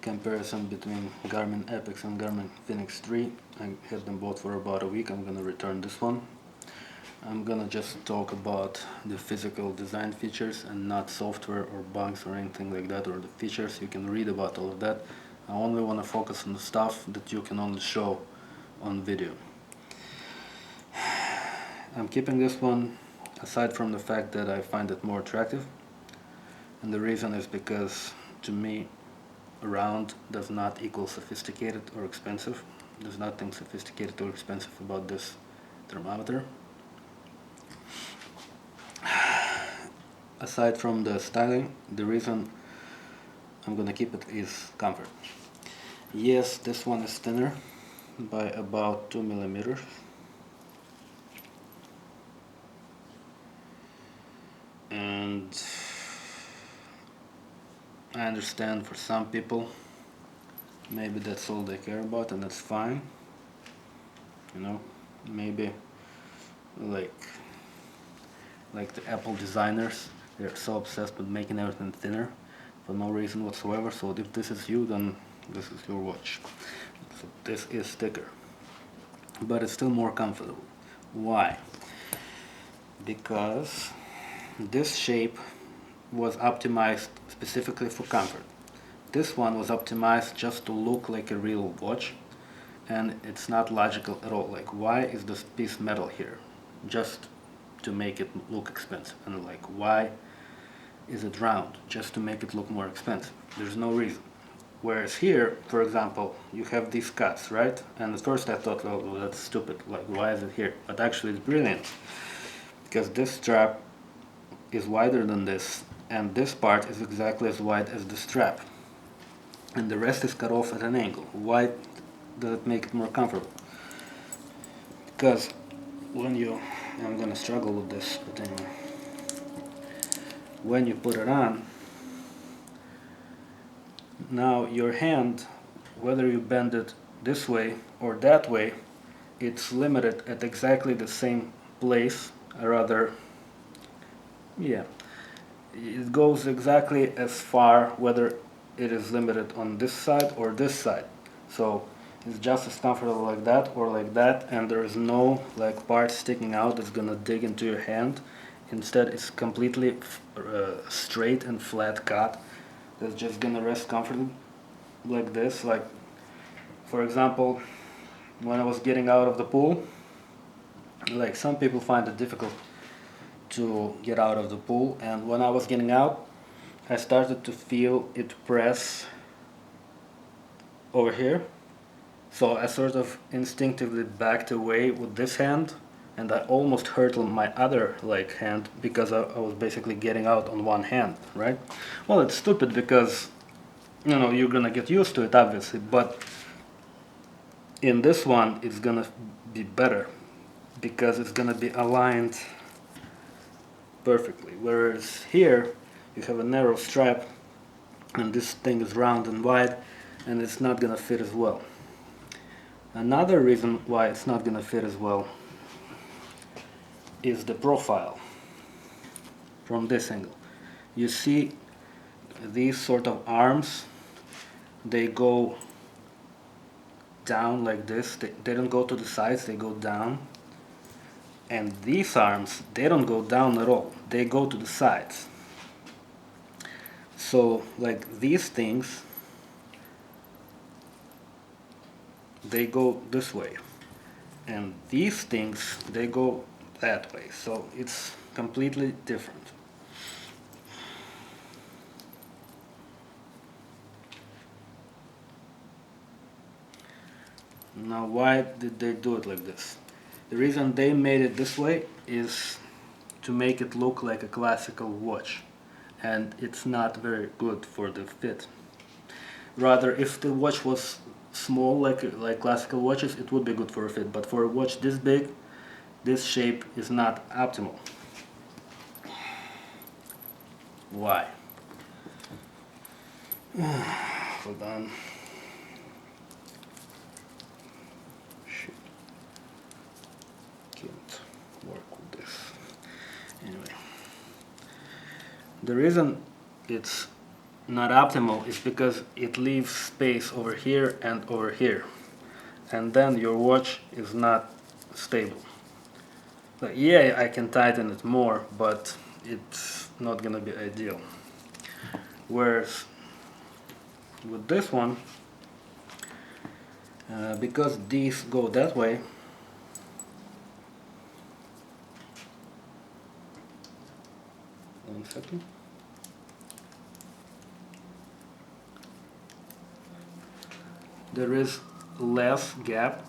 comparison between Garmin Epix and Garmin Fenix 3. I had them both for about a week. I'm gonna return this one. I'm gonna just talk about the physical design features and not software or bugs or anything like that, or the features. You can read about all of that. I only want to focus on the stuff that you can only show on video. I'm keeping this one aside from the fact that I find it more attractive, and the reason is because to me round does not equal sophisticated or expensive. There's nothing sophisticated or expensive about this thermometer. Aside from the styling, the reason I'm gonna keep it is comfort. Yes, this one is thinner by about 2 millimeters. And I understand for some people maybe that's all they care about, and that's fine. You know, maybe like the Apple designers, they're so obsessed with making everything thinner for no reason whatsoever. So if this is you, then this is your watch. So this is thicker, but it's still more comfortable. Why? Because this shape was optimized specifically for comfort. This one was optimized just to look like a real watch, and it's not logical at all. Like, why is this piece metal here? Just to make it look expensive. And like, why is it round? Just to make it look more expensive. There's no reason. Whereas here, for example, you have these cuts, right? And at first I thought, well, that's stupid. Like, why is it here? But actually it's brilliant, because this strap is wider than this, and this part is exactly as wide as the strap, and the rest is cut off at an angle. Why does it make it more comfortable? Because when you, I'm gonna struggle with this, but anyway, when you put it on, now your hand, whether you bend it this way or that way, it's limited at exactly the same place, or rather, yeah, it goes exactly as far whether it is limited on this side or this side. So it's just as comfortable like that or like that, and there is no like part sticking out that's gonna dig into your hand. Instead, it's completely straight and flat cut that's just gonna rest comfortably like this. Like, for example, when I was getting out of the pool, like some people find it difficult to get out of the pool, and when I was getting out, I started to feel it press over here. So I sort of instinctively backed away with this hand, and I almost hurt my other like hand because I was basically getting out on one hand, right? Well, it's stupid because, you know, you're gonna get used to it obviously, but in this one it's gonna be better because it's gonna be aligned perfectly. Whereas here you have a narrow strap and this thing is round and wide, and it's not gonna fit as well. Another reason why it's not gonna fit as well is the profile from this angle. You see these sort of arms, they go down like this. They don't go to the sides, they go down. And these arms, they don't go down at all, they go to the sides. So like these things, they go this way, and these things, they go that way. So it's completely different. Now, why did they do it like this? The reason they made it this way is to make it look like a classical watch, and it's not very good for the fit. Rather, if the watch was small like classical watches, it would be good for a fit, but for a watch this big, this shape is not optimal. Why? Hold on. Shit. Can't work with this. Anyway, the reason it's not optimal is because it leaves space over here and over here, and then your watch is not stable. But yeah, I can tighten it more, but it's not gonna be ideal. Whereas with this one, because these go that way, one second. There is less gap.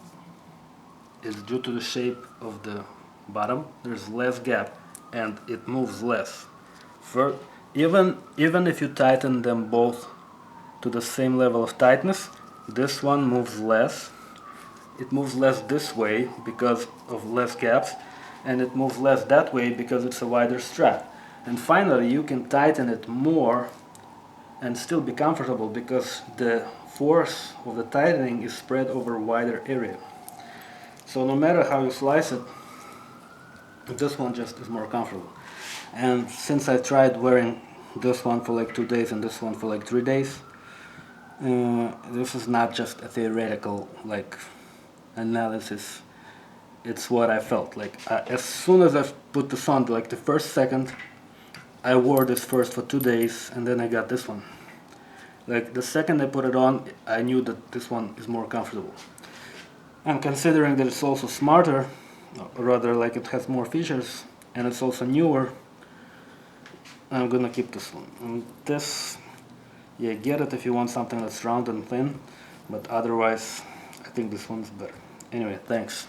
It's due to the shape of the bottom. There's less gap and it moves less. For even if you tighten them both to the same level of tightness, this one moves less. It moves less this way because of less gaps, and it moves less that way because it's a wider strap. And finally, you can tighten it more and still be comfortable because the force of the tightening is spread over a wider area. So no matter how you slice it, this one just is more comfortable. And since I tried wearing this one for like 2 days and this one for like 3 days, this is not just a theoretical like analysis. It's what I felt like. As soon as I put this on, like the first second, I wore this first for 2 days, and then I got this one. Like the second I put it on, I knew that this one is more comfortable. And considering that it's also smarter, or rather like it has more features, and it's also newer, I'm gonna keep this one. And this, yeah, get it if you want something that's round and thin, but otherwise, I think this one's better. Anyway, thanks.